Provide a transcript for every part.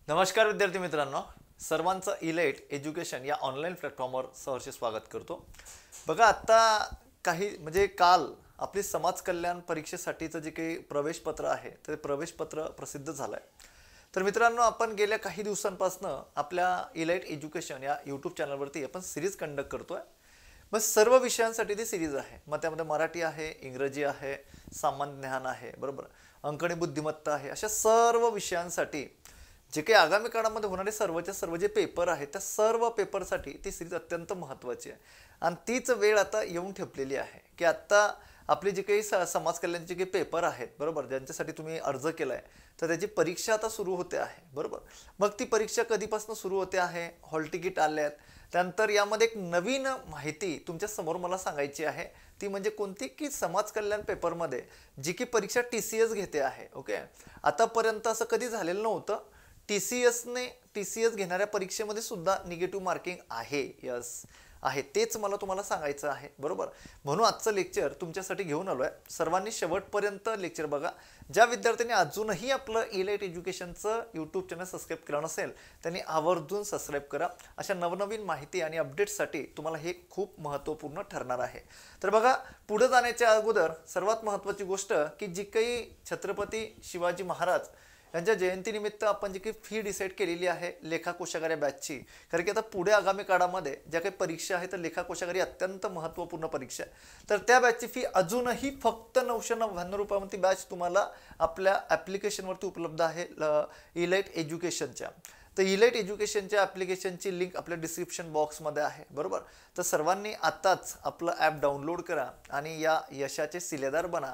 नमस्कार विद्यार्थी मित्रांनो, सर्वांचं इलाइट एज्युकेशन या ऑनलाईन प्लॅटफॉर्मवर सहर्ष स्वागत करतो। बघा आता काही म्हणजे काल आपली समाज कल्याण परीक्षेसाठीचं जे काही प्रवेशपत्र आहे ते प्रवेशपत्र प्रसिद्ध झालंय। तर मित्रांनो, आपण गेल्या काही दिवसांपासून आपल्या इलाइट एज्युकेशन या यूट्यूब चॅनलवरती आपण सिरीज कंडक्ट करतोय। मग सर्व विषयांसाठी ती सिरीज आहे। मग त्यामध्ये मराठी आहे, इंग्रजी आहे, सामान्य ज्ञान आहे, बरोबर, अंकणी बुद्धिमत्ता आहे, अशा सर्व विषयांसाठी जे काही आगामी काळामध्ये होणारे सर्वच्या सर्व जे पेपर आहेत त्या सर्व पेपरसाठी ती सिरीज अत्यंत महत्त्वाची आहे। आणि तीच वेळ आता येऊन ठेपलेली आहे की आता आपले जे काही समाज कल्याणचे जे काही पेपर आहेत, बरोबर, ज्यांच्यासाठी तुम्ही अर्ज केलाय तर त्याची परीक्षा आता सुरू होते आहे, बरोबर। मग ती परीक्षा कधीपासून सुरू होते आहे, हॉल तिकीट आल्यात, त्यानंतर यामध्ये एक नवीन माहिती तुमच्या समोर मला सांगायची आहे। ती म्हणजे कोणती की समाज कल्याण पेपरमध्ये जी की परीक्षा TCS घेते आहे। ओके, आतापर्यंत असं कधी झालेलं नव्हतं। TCS घेणाऱ्या परीक्षेमध्ये सुद्धा निगेटिव्ह मार्किंग आहे, यस आहे, तेच मला तुम्हाला सांगायचं आहे, बरोबर। म्हणून आजचं लेक्चर तुमच्यासाठी घेऊन आलोय। सर्वांनी शेवटपर्यंत लेक्चर बघा। ज्या विद्यार्थ्यांनी अजूनही आपलं इलाइट एज्युकेशनचं यूट्यूब चॅनल सबस्क्राईब केलं नसेल त्यांनी आवर्जून सबस्क्राईब करा। अशा नवनवीन माहिती आणि अपडेट्ससाठी तुम्हाला हे खूप महत्त्वपूर्ण ठरणार आहे। तर बघा, पुढे जाण्याच्या अगोदर सर्वात महत्त्वाची गोष्ट की जी काही छत्रपती शिवाजी महाराज यांच्या जयंतीनिमित्त आपण जी काही फी डिसाईड केलेली आहे लेखा कोशागार बॅचची, कारण की आता पुढे आगामी काळामध्ये ज्या काही परीक्षा आहेत तर लेखा कोशागार अत्यंत महत्त्वपूर्ण परीक्षा आहे। तर त्या बॅचची फी अजूनही फक्त 999 रुपयामध्ये बॅच तुम्हाला आपल्या ॲप्लिकेशनवरती उपलब्ध आहे इलाइट एज्युकेशनच्या। तर इलाइट एज्युकेशनच्या ॲप्लिकेशनची लिंक आपल्या डिस्क्रिप्शन बॉक्समध्ये आहे, बरोबर। तर सर्वांनी आताच आपलं ॲप डाउनलोड करा आणि या यशाचे सिलेदार बना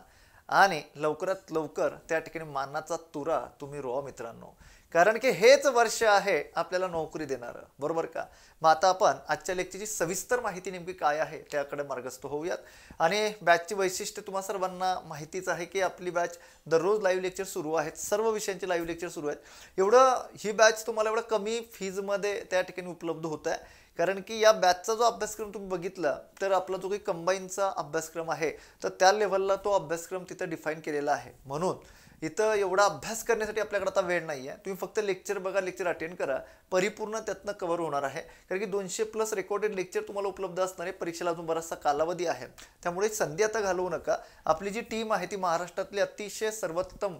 आणि लवकरात लवकर त्या ठिकाणी मानाचा तुरा तुम्ही रोवा मित्रांनो, कारण की हेच वर्ष आहे आपल्याला नोकरी देणारं, बरोबर का। मग आता आपण आजच्या लेक्चरची सविस्तर माहिती नेमकी काय आहे त्याकडे मार्गस्थ होऊयात। आणि बॅचची वैशिष्ट्य तुम्हा सर्वांना माहितीच आहे की आपली बॅच दररोज लाईव्ह लेक्चर सुरू आहेत, सर्व विषयांचे लाईव्ह लेक्चर सुरू आहेत। एवढं ही बॅच तुम्हाला एवढं कमी फीजमध्ये त्या ठिकाणी उपलब्ध होत आहे, कारण की या बॅचचा जो अभ्यासक्रम तुम्ही बघितला तर आपला जो काही कंबाईनचा अभ्यासक्रम आहे तर त्या लेव्हलला तो अभ्यासक्रम तिथं डिफाईन केलेला आहे। म्हणून इथं एवढा अभ्यास करण्यासाठी आपल्याकडे आता वेळ नाही आहे। तुम्ही फक्त लेक्चर बघा, लेक्चर अटेंड करा, परिपूर्ण त्यातनं कव्हर होणार आहे। कारण की 200+ रेकॉर्डेड लेक्चर तुम्हाला उपलब्ध असणार आहे। परीक्षेला अजून बराचसा कालावधी आहे, त्यामुळे संधी आता घालवू नका। आपली जी टीम आहे ती महाराष्ट्रातली अतिशय सर्वोत्तम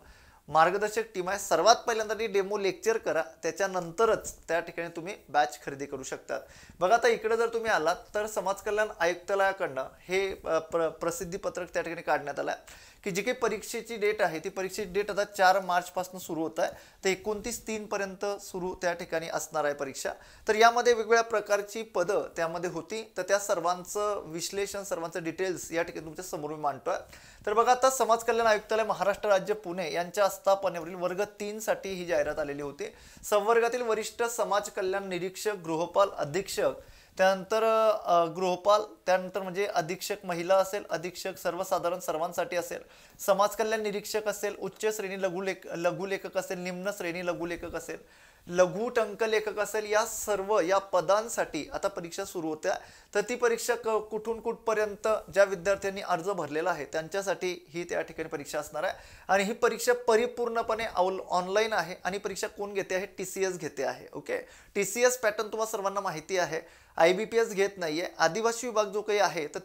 मार्गदर्शक टीम आहे। सर्वात पहिल्यांदा ती डेमो लेक्चर करा, त्याच्यानंतरच त्या ठिकाणी तुम्ही बॅच खरेदी करू शकता। बघा आता इकडे जर तुम्ही आलात तर समाज कल्याण आयुक्तालयाकडनं हे प्रसिद्धी पत्रक त्या ठिकाणी काढण्यात आलं आहे की जी काही परीक्षेची डेट आहे ती परीक्षेची डेट आता 4 मार्चपासून सुरू होत आहे, तर 29/3 पर्यंत सुरू त्या ठिकाणी असणार आहे परीक्षा। तर यामध्ये वेगवेगळ्या प्रकारची पदं त्यामध्ये होती, तर त्या सर्वांचं विश्लेषण, सर्वांचं डिटेल्स या ठिकाणी तुमच्या समोर मी मांडतोय। तर बघा आता समाज कल्याण आयुक्तालय महाराष्ट्र राज्य पुणे यांच्या आस्थापनेवरील वर्ग 3 साठी ही जाहिरात आलेली होती। संवर्गातील वरिष्ठ समाज कल्याण निरीक्षक, गृहपाल अधीक्षक, त्यानंतर गृहपाल, त्यानंतर म्हणजे अधीक्षक महिला असेल, अधीक्षक सर्वसाधारण सर्वांसाठी असेल, समाज कल्याण निरीक्षक असेल, उच्च श्रेणी लघुलेखक असेल, निम्न श्रेणी लघुलेखक असेल, लघु टंकलेखक असेल, या सर्व या पदांसाठी आता परीक्षा सुरू होत्या। तर ती परीक्षा कुठून कुठपर्यंत ज्या विद्यार्थ्यांनी अर्ज भरलेला आहे त्यांच्यासाठी ही त्या ठिकाणी परीक्षा असणार आहे। आणि ही परीक्षा परिपूर्णपणे ऑनलाईन आहे आणि परीक्षा कोण घेते आहे, TCS घेते आहे। ओके, TCS पॅटर्न तुम्हाला सर्वांना माहिती आहे, IBPS घेत नाहीये। आदिवासी विभाग जो काही आहे तर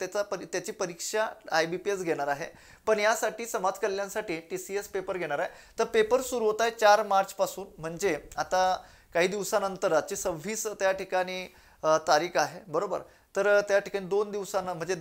त्याची परीक्षा IBPS घेणार आहे, पण यासाठी समाज कल्याणसाठी TCS पेपर घेणार आहे। तर पेपर सुरू होत आहे 4 मार्च पासून, म्हणजे आता काही दिवसानंतर, आजची 26 त्या ठिकाणी तारीख आहे, बरोबर। तर त्या ठिकाणी 2 दिवसांना म्हणजे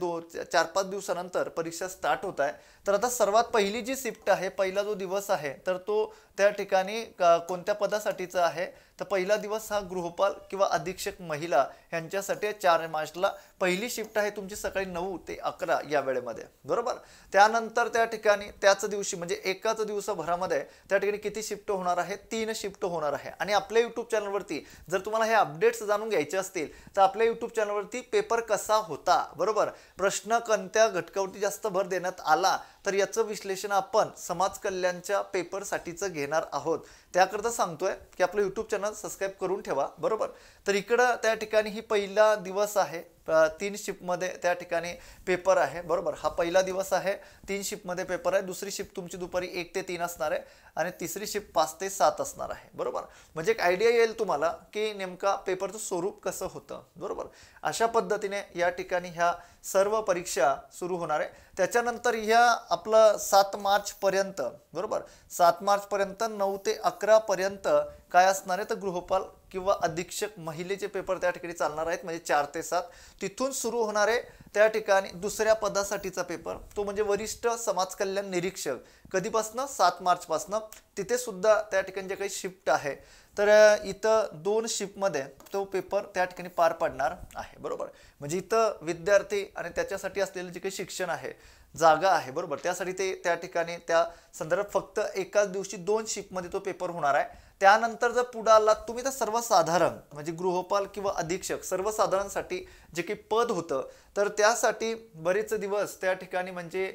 4-5 दिवसानंतर परीक्षा स्टार्ट होत आहे। तर आता सर्वात पहिली जी शिफ्ट आहे, पहिला जो दिवस आहे तर तो त्या ठिकाणी कोणत्या पदासाठीचा आहे, तर पहिला दिवस हा गृहपाल किंवा अधीक्षक महिला यांच्यासाठी 4 मार्चला पहिली शिफ्ट आहे तुमची, सकाळी 9 ते 11 या वेळेमध्ये, बरोबर। त्यानंतर त्या ठिकाणी त्याच दिवशी म्हणजे एकाच दिवसभरामध्ये त्या ठिकाणी किती शिफ्ट होणार आहे, 3 शिफ्ट होणार आहे। आणि आपल्या यूट्यूब चॅनलवरती जर तुम्हाला हे अपडेट्स जाणून घ्यायचे असतील तर आपल्या यूट्यूब चॅनलवरती पेपर कसा होता, बरोबर, प्रश्न कोणत्या घटकावरती जास्त भर देण्यात आला, तर याचं विश्लेषण आपण समाज कल्याणच्या पेपरसाठीचं घेणार आहोत। त्याकरता सांगतोय की आपलं यूट्यूब चॅनल सबस्क्राईब करून ठेवा, बरोबर। तर इकडं त्या ठिकाणी ही पहिला दिवस आहे 3 शिफ्टमध्ये त्या ठिकाणी पेपर आहे बरोबर. हा पहिला दिवस आहे, 3 शिफ्टमध्ये पेपर आहे. दुसरी शिफ्ट तुमची दुपारी 1 ते 3 असणार आहे आणि तिसरी शिफ्ट 5 ते 7 असणार आहे बरोबर. म्हणजे एक आयडिया येईल तुम्हाला की नेमका पेपरचं स्वरूप कसं होतं बरोबर. अशा पद्धतीने या ठिकाणी ह्या सर्व परीक्षा सुरू होणार आहे. त्याच्यानंतर ह्या आपलं 7 मार्च पर्यंत बरोबर, 7 मार्च पर्यंत 9 ते 11 पर्यंत काय असणार आहे तर गृहपाल किंवा अधीक्षक महिलेचे पेपर त्या ठिकाणी चालणार आहेत, म्हणजे 4 ते 7. तिथून सुरू होणार आहे त्या ठिकाणी दुसऱ्या पदासाठीचा पेपर, तो म्हणजे वरिष्ठ समाज कल्याण निरीक्षक. कधीपासनं 7 मार्च पासनं. तिथे सुद्धा त्या ठिकाणी जे काही शिफ्ट आहे तर इथं 2 शिफ्टमध्ये तो पेपर त्या ठिकाणी पार पडणार आहे बरोबर. म्हणजे इथं विद्यार्थी आणि त्याच्यासाठी असलेलं जे काही शिक्षण आहे, जागा आहे बरोबर, त्यासाठी ते त्या ठिकाणी त्या संदर्भात फक्त एकाच दिवशी 2 शिफ्टमध्ये तो पेपर होणार आहे. त्यानंतर जर पुढे आलात तुम्ही तर सर्वसाधारण म्हणजे गृहपाल किंवा अधीक्षक सर्वसाधारणसाठी जे काही पद होतं तर त्यासाठी बरेच दिवस त्या ठिकाणी म्हणजे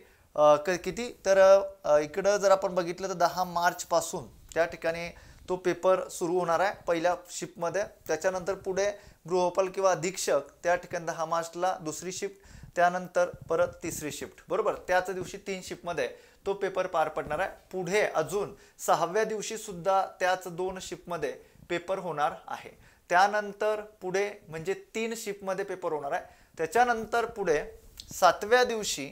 किती तर इकडं जर आपण बघितलं तर 10 मार्च पासून त्या ठिकाणी तो पेपर सुरू होणार आहे पहिल्या शिफ्टमध्ये. त्याच्यानंतर पुढे गृहपाल किंवा अधीक्षक त्या ठिकाणी 10 मार्चला दुसरी शिफ्ट, त्यानंतर परत तिसरी शिफ्ट बरोबर. त्याच दिवशी 3 शिफ्टमध्ये तो पेपर पार पडणार आहे. पुढे अजून 6व्या दिवशी सुद्धा त्याच 2 शिफ्टमध्ये पेपर होणार आहे. त्यानंतर पुढे म्हणजे 3 शिफ्टमध्ये पेपर होणार आहे. त्याच्यानंतर पुढे 7व्या दिवशी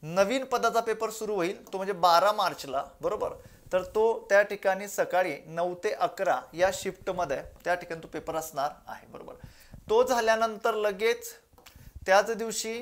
नवीन पदाचा पेपर सुरू होईल, तो म्हणजे 12 मार्चला बरोबर. तर तो त्या ठिकाणी सकाळी 9 ते 11 या शिफ्टमध्ये त्या ठिकाणी तो पेपर असणार आहे बरोबर. तो झाल्यानंतर लगेच त्याच दिवशी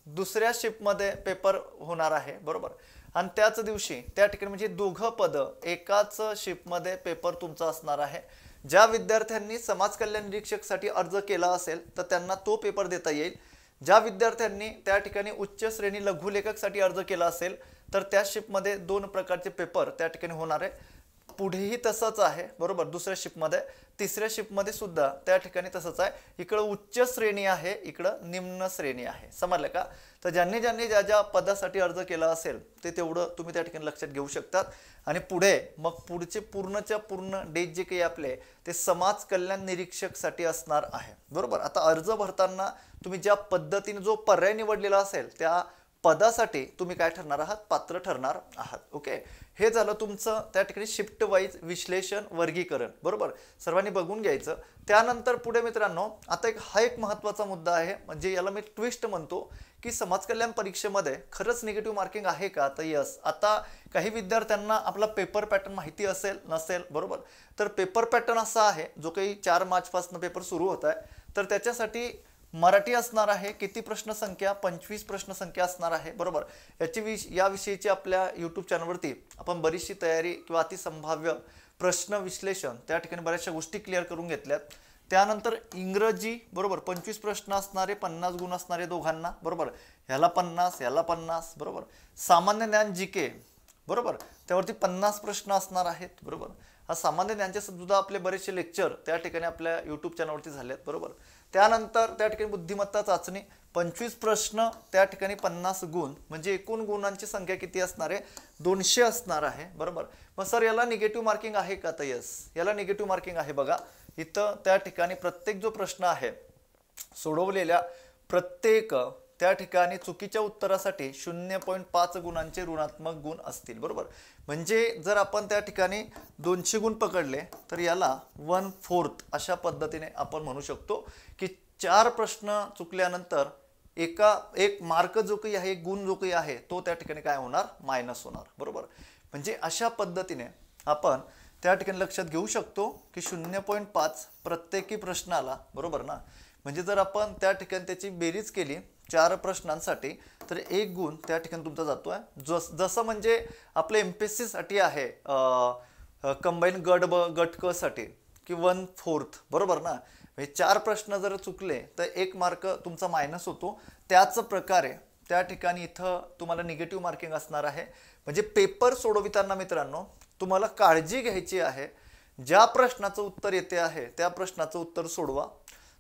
दुसऱ्या शिफ्टमध्ये पेपर होणार आहे बरोबर. आणि त्याच दिवशी त्या ठिकाणी म्हणजे दोघं पद एकाच शिफ्टमध्ये पेपर तुमचा असणार आहे. ज्या विद्यार्थ्यांनी समाज कल्याण निरीक्षकसाठी अर्ज केला असेल तर त्यांना तो पेपर देता येईल. ज्या विद्यार्थ्यांनी त्या ठिकाणी उच्च श्रेणी लघुलेखकसाठी अर्ज केला असेल तर त्या शिफ्टमध्ये 2 प्रकारचे पेपर त्या ठिकाणी होणार आहे. पुढेही तसंच आहे बरोबर. दुसऱ्या शिफ्टमध्ये, तिसऱ्या शिफ्टमध्ये सुद्धा त्या ठिकाणी तसंच आहे. इकडं उच्च श्रेणी आहे, इकडं निम्न श्रेणी आहे. समजलं का. तर ज्यांनी ज्या ज्या पदासाठी अर्ज केला असेल ते तेवढं तुम्ही त्या ठिकाणी लक्षात घेऊ शकतात. आणि पुढे मग पुढचे पूर्णच्या पूर्ण डेट जे काही आपले ते समाज कल्याण निरीक्षकसाठी असणार आहे बरोबर. आता अर्ज भरताना तुम्ही ज्या पद्धतीने जो पर्याय निवडलेला असेल त्या पदासाठी तुम्ही काय ठरणार आहात, पात्र ठरणार आहात. ओके, हे झालं तुमचं त्या ठिकाणी शिफ्ट वाईज विश्लेषण वर्गीकरण बरोबर. सर्वांनी बघून घ्यायचं. त्यानंतर पुढे मित्रांनो आता हा एक महत्त्वाचा मुद्दा आहे, म्हणजे याला मी ट्विस्ट म्हणतो की समाज कल्याण परीक्षेमध्ये खरंच निगेटिव्ह मार्किंग आहे का. तर यस, आता काही विद्यार्थ्यांना आपला पेपर पॅटर्न माहिती असेल नसेल बरोबर. तर पेपर पॅटर्न असा आहे जो काही 4 मार्च पासून पेपर सुरू होत आहे. तर त्याच्यासाठी मराठी असणार आहे. किती प्रश्न संख्या, 25 प्रश्न संख्या असणार आहे बरोबर. याविषयीची आपल्या यूट्यूब चॅनलवरती आपण बरीचशी तयारी किंवा अतिसंभाव्य प्रश्न विश्लेषण त्या ठिकाणी बऱ्याचशा गोष्टी क्लिअर करून घेतल्यात. त्यानंतर इंग्रजी बरोबर 25 प्रश्न असणारे, 50 गुण असणारे दोघांना बरोबर. ह्याला 50 ह्याला 50 बरोबर. सामान्य ज्ञान जीके बरोबर, त्यावरती 50 प्रश्न असणार आहेत बरोबर. हा सामान्य ज्ञानचे सुद्धा आपले बरेचसे लेक्चर त्या ठिकाणी आपल्या यूट्यूब चॅनलवरती झालेत बरोबर. त्यानंतर त्या ठिकाणी बुद्धिमत्ता चाचणी 25 प्रश्न त्या ठिकाणी 50 गुण, म्हणजे एकूण गुणांची संख्या किती असणार आहे, 200 असणार आहे बरोबर. मग सर याला निगेटिव्ह मार्किंग आहे का. तर यस, याला निगेटिव्ह मार्किंग आहे. बघा इथं त्या ठिकाणी प्रत्येक जो प्रश्न आहे सोडवलेल्या प्रत्येक त्या ठिकाणी चुकीच्या उत्तरासाठी 0.5 गुणांचे ऋणात्मक गुण असतील बरोबर. म्हणजे जर आपण त्या ठिकाणी 200 गुण पकडले तर याला 1/4 अशा पद्धतीने आपण म्हणू शकतो की 4 प्रश्न चुकल्यानंतर एक मार्क जो काही आहे, एक गुण जो काही आहे तो त्या ठिकाणी काय होणार, मायनस होणार बरोबर. म्हणजे अशा पद्धतीने आपण त्या ठिकाणी लक्षात घेऊ शकतो की 0.5 प्रत्येकी प्रश्नाला बरोबर ना. म्हणजे जर आपण त्या ठिकाणी त्याची बेरीज केली 4 प्रश्नांसाठी तर 1 गुण त्या ठिकाणी तुमचा जातोय. जसं म्हणजे आपले MPSC साठी आहे कंबाईन गट क साठी की 1/4 बरोबर ना. म्हणजे 4 प्रश्न जर चुकले तर 1 मार्क तुमचा मायनस होतो. त्याच प्रकारे त्या ठिकाणी इथं तुम्हाला निगेटिव्ह मार्किंग असणार आहे. म्हणजे पेपर सोडविताना मित्रांनो तुम्हाला काळजी घ्यायची आहे. ज्या प्रश्नाचं उत्तर येते आहे त्या प्रश्नाचं उत्तर सोडवा.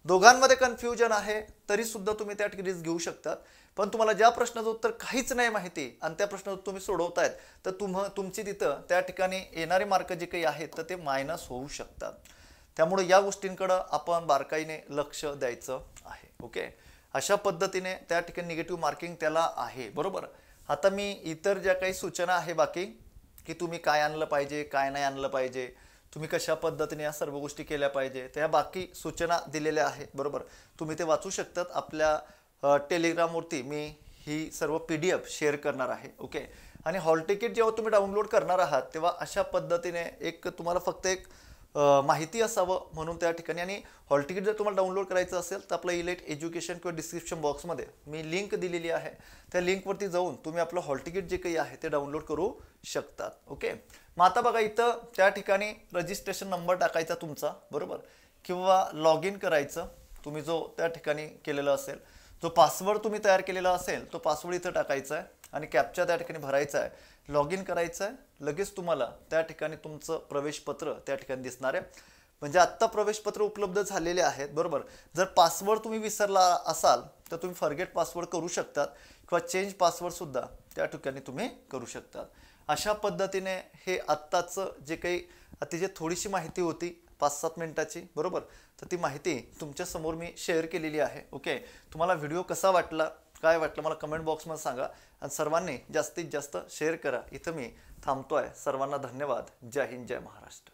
दोघांमध्ये कन्फ्युजन आहे तरी सुद्धा तुम्ही त्या ठिकाणी रिस्क घेऊ शकतात. पण तुम्हाला ज्या प्रश्नाचं उत्तर काहीच नाही माहिती आणि त्या प्रश्नाचं तुम्ही सोडवतायत तर तुमची तिथं त्या ठिकाणी येणारे मार्क जे काही आहेत तर ते मायनस होऊ शकतात. त्यामुळे या गोष्टींकडे आपण बारकाईने लक्ष द्यायचं आहे. ओके, अशा पद्धतीने त्या ठिकाणी निगेटिव्ह मार्किंग त्याला आहे, बरोबर. आता मी इतर ज्या काही सूचना आहे बाकी, की तुम्ही काय आणलं पाहिजे, काय नाही आणलं पाहिजे, तुम्ही कशा पद्धतीने या सर्व गोष्टी केल्या पाहिजे, त्या बाकी सूचना दिलेल्या आहेत, बरोबर. तुम्ही ते वाचू शकतात. आपल्या टेलिग्रामवरती मी ही सर्व PDF शेअर करणार आहे, ओके. आणि हॉल तिकीट जेव्हा तुम्ही डाउनलोड करणार आहात तेव्हा अशा पद्धतीने एक तुम्हाला फक्त एक माहिती असावं म्हणून त्या ठिकाणी. आणि हॉल तिकीट जर तुम्हाला डाउनलोड करायचं असेल तर आपलं इलाइट एज्युकेशन किंवा डिस्क्रिप्शन बॉक्समध्ये मी लिंक दिलेली आहे, त्या लिंकवरती जाऊन तुम्ही आपलं हॉल तिकीट जे काही आहे ते डाउनलोड करू शकतात, ओके. मग आता बघा, इथं त्या ठिकाणी रजिस्ट्रेशन नंबर टाकायचा तुमचा, बरोबर, किंवा लॉग इन करायचं तुम्ही जो त्या ठिकाणी केलेला असेल. जो पासवर्ड तुम्ही तयार केलेला असेल तो पासवर्ड इथं टाकायचा आहे आणि कॅप्चा त्या ठिकाणी भरायचा आहे, लॉग इन करायचं आहे. लगेच तुम्हाला त्या ठिकाणी तुमचं प्रवेशपत्र त्या ठिकाणी दिसणार आहे. म्हणजे आत्ता प्रवेशपत्र उपलब्ध झालेले आहेत, बरोबर. जर पासवर्ड तुम्ही विसरला असाल तर तुम्ही फॉरगेट पासवर्ड करू शकतात किंवा चेंज पासवर्ड सुद्धा त्या ठिकाणी तुम्ही करू शकतात. अशा पद्धतीने हे आत्ताचं जे काही अतिशय थोडीशी माहिती होती 5-7 मिनिटाची, बरोबर, तर ती माहिती तुमच्या समोर मी शेअर केलेली आहे, ओके. तुम्हाला व्हिडिओ कसा वाटला, काय वाटलं मला कमेंट बॉक्समध्ये सांगा आणि सर्वांनी जास्तीत जास्त शेअर करा. इथं मी थांबतोय. सर्वांना धन्यवाद. जय हिंद, जय महाराष्ट्र.